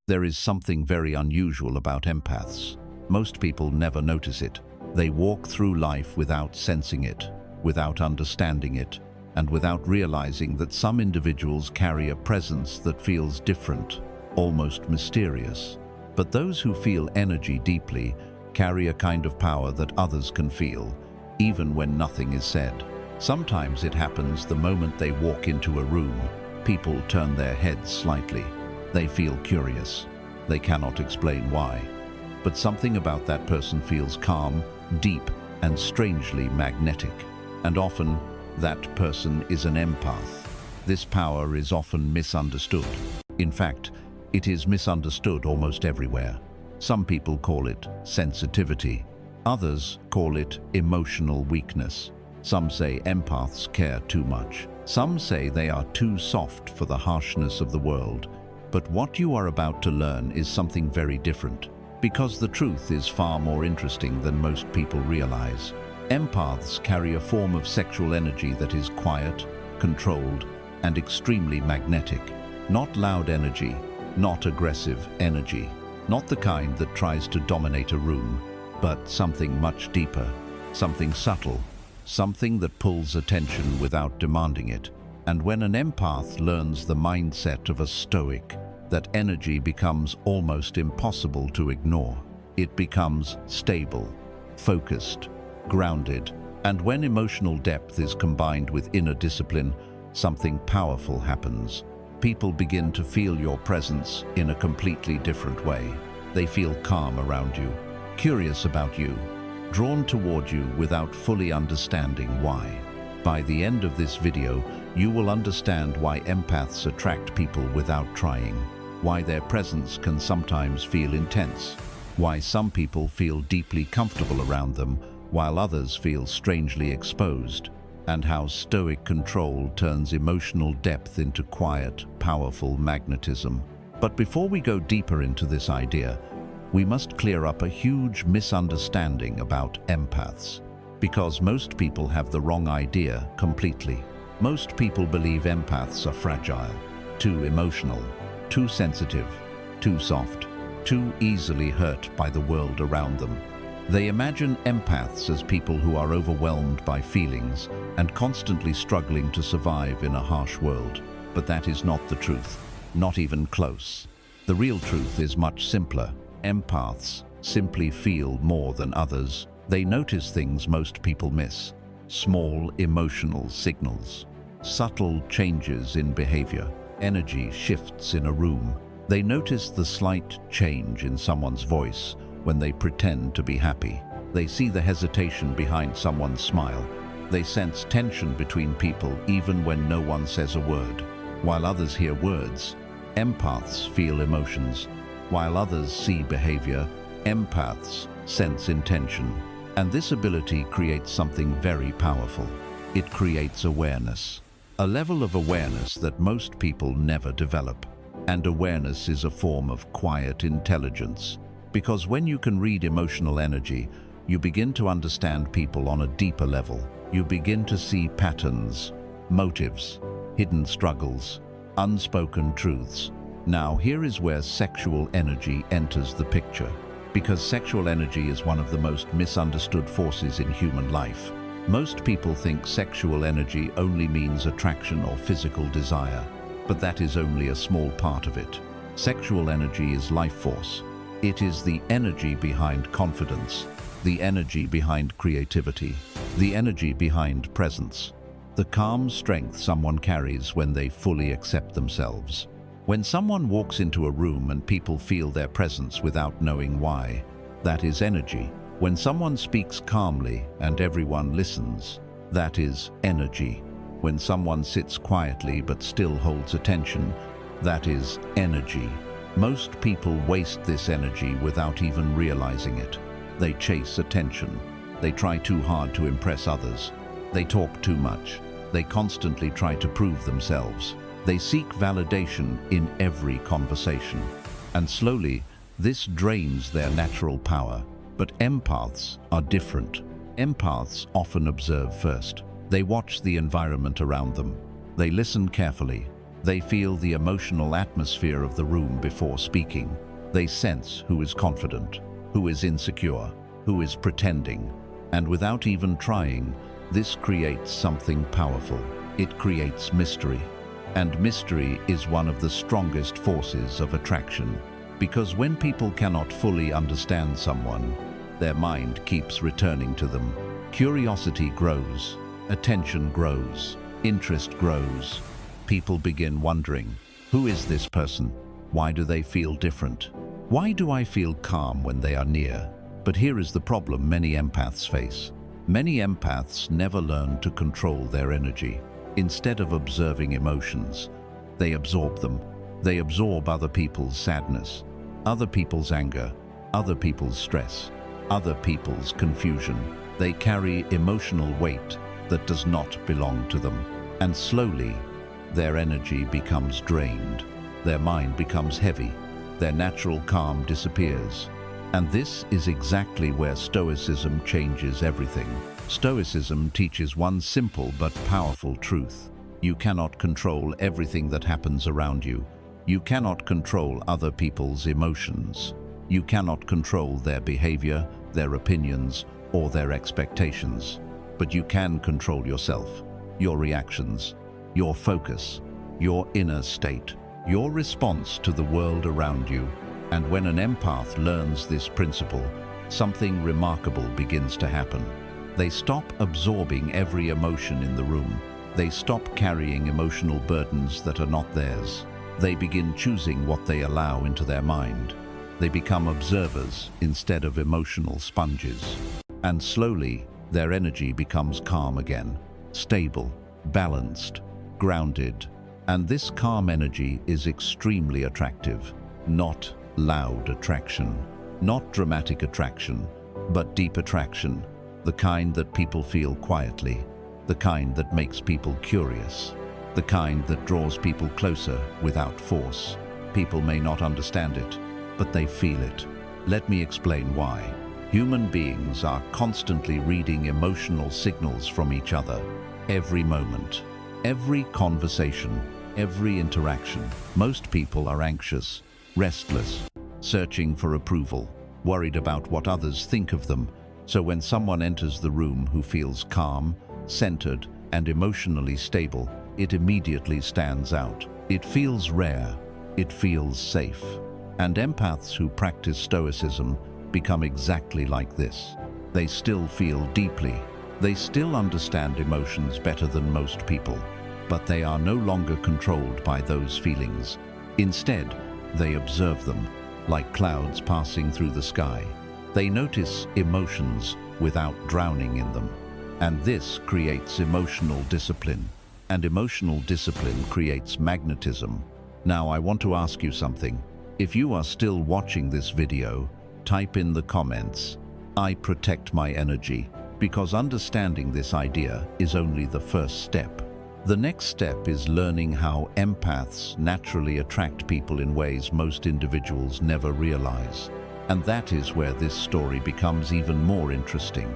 There is something very unusual about empaths. Most people never notice it. They walk through life without sensing it, without understanding it, and without realizing that some individuals carry a presence that feels different, almost mysterious. But those who feel energy deeply carry a kind of power that others can feel, even when nothing is said. Sometimes it happens the moment they walk into a room. People turn their heads slightly. They feel curious. They cannot explain why. But something about that person feels calm, deep, and strangely magnetic. And often, that person is an empath. This power is often misunderstood. In fact, it is misunderstood almost everywhere. Some people call it sensitivity. Others call it emotional weakness. Some say empaths care too much. Some say they are too soft for the harshness of the world. But what you are about to learn is something very different, because the truth is far more interesting than most people realize. Empaths carry a form of sexual energy that is quiet, controlled, and extremely magnetic. Not loud energy, not aggressive energy, not the kind that tries to dominate a room, but something much deeper, something subtle, something that pulls attention without demanding it. And when an empath learns the mindset of a Stoic, that energy becomes almost impossible to ignore. It becomes stable, focused, grounded, and when emotional depth is combined with inner discipline, something powerful happens. People begin to feel your presence in a completely different way. They feel calm around you, curious about you, drawn toward you without fully understanding why. By the end of this video, you will understand why empaths attract people without trying, why their presence can sometimes feel intense, why some people feel deeply comfortable around them while others feel strangely exposed, and how Stoic control turns emotional depth into quiet, powerful magnetism. But before we go deeper into this idea, we must clear up a huge misunderstanding about empaths, because most people have the wrong idea completely. Most people believe empaths are fragile, too emotional, too sensitive, too soft, too easily hurt by the world around them. They imagine empaths as people who are overwhelmed by feelings and constantly struggling to survive in a harsh world. But that is not the truth, not even close. The real truth is much simpler. Empaths simply feel more than others. They notice things most people miss. Small emotional signals, subtle changes in behavior, energy shifts in a room. They notice the slight change in someone's voice when they pretend to be happy. They see the hesitation behind someone's smile. They sense tension between people even when no one says a word. While others hear words, empaths feel emotions. While others see behavior, empaths sense intention. And this ability creates something very powerful. It creates awareness. A level of awareness that most people never develop. And awareness is a form of quiet intelligence. Because when you can read emotional energy, you begin to understand people on a deeper level. You begin to see patterns, motives, hidden struggles, unspoken truths. Now, here is where sexual energy enters the picture. Because sexual energy is one of the most misunderstood forces in human life. Most people think sexual energy only means attraction or physical desire, but that is only a small part of it. Sexual energy is life force. It is the energy behind confidence, the energy behind creativity, the energy behind presence, the calm strength someone carries when they fully accept themselves. When someone walks into a room and people feel their presence without knowing why, that is energy. When someone speaks calmly and everyone listens, that is energy. When someone sits quietly but still holds attention, that is energy. Most people waste this energy without even realizing it. They chase attention. They try too hard to impress others. They talk too much. They constantly try to prove themselves. They seek validation in every conversation. And slowly, this drains their natural power. But empaths are different. Empaths often observe first. They watch the environment around them. They listen carefully. They feel the emotional atmosphere of the room before speaking. They sense who is confident, who is insecure, who is pretending, and without even trying, this creates something powerful. It creates mystery. And mystery is one of the strongest forces of attraction, because when people cannot fully understand someone, their mind keeps returning to them. Curiosity grows, attention grows, interest grows. People begin wondering, who is this person? Why do they feel different? Why do I feel calm when they are near? But here is the problem many empaths face. Many empaths never learn to control their energy. Instead of observing emotions, they absorb them. They absorb other people's sadness, other people's anger, other people's stress, other people's confusion. They carry emotional weight that does not belong to them. And slowly, their energy becomes drained. Their mind becomes heavy. Their natural calm disappears. And this is exactly where Stoicism changes everything. Stoicism teaches one simple but powerful truth. You cannot control everything that happens around you. You cannot control other people's emotions. You cannot control their behavior, their opinions, or their expectations. But you can control yourself, your reactions, your focus, your inner state, your response to the world around you. And when an empath learns this principle, something remarkable begins to happen. They stop absorbing every emotion in the room. They stop carrying emotional burdens that are not theirs. They begin choosing what they allow into their mind. They become observers instead of emotional sponges. And slowly, their energy becomes calm again, stable, balanced, grounded. And this calm energy is extremely attractive. Not loud attraction, not dramatic attraction, but deep attraction. The kind that people feel quietly, the kind that makes people curious, the kind that draws people closer without force. People may not understand it, but they feel it. Let me explain why. Human beings are constantly reading emotional signals from each other. Every moment, every conversation, every interaction. Most people are anxious, restless, searching for approval, worried about what others think of them. So when someone enters the room who feels calm, centered, and emotionally stable, it immediately stands out. It feels rare. It feels safe. And empaths who practice Stoicism become exactly like this. They still feel deeply. They still understand emotions better than most people, but they are no longer controlled by those feelings. Instead, they observe them, like clouds passing through the sky. They notice emotions without drowning in them. And this creates emotional discipline. And emotional discipline creates magnetism. Now I want to ask you something. If you are still watching this video, type in the comments, "I protect my energy," because understanding this idea is only the first step. The next step is learning how empaths naturally attract people in ways most individuals never realize. And that is where this story becomes even more interesting.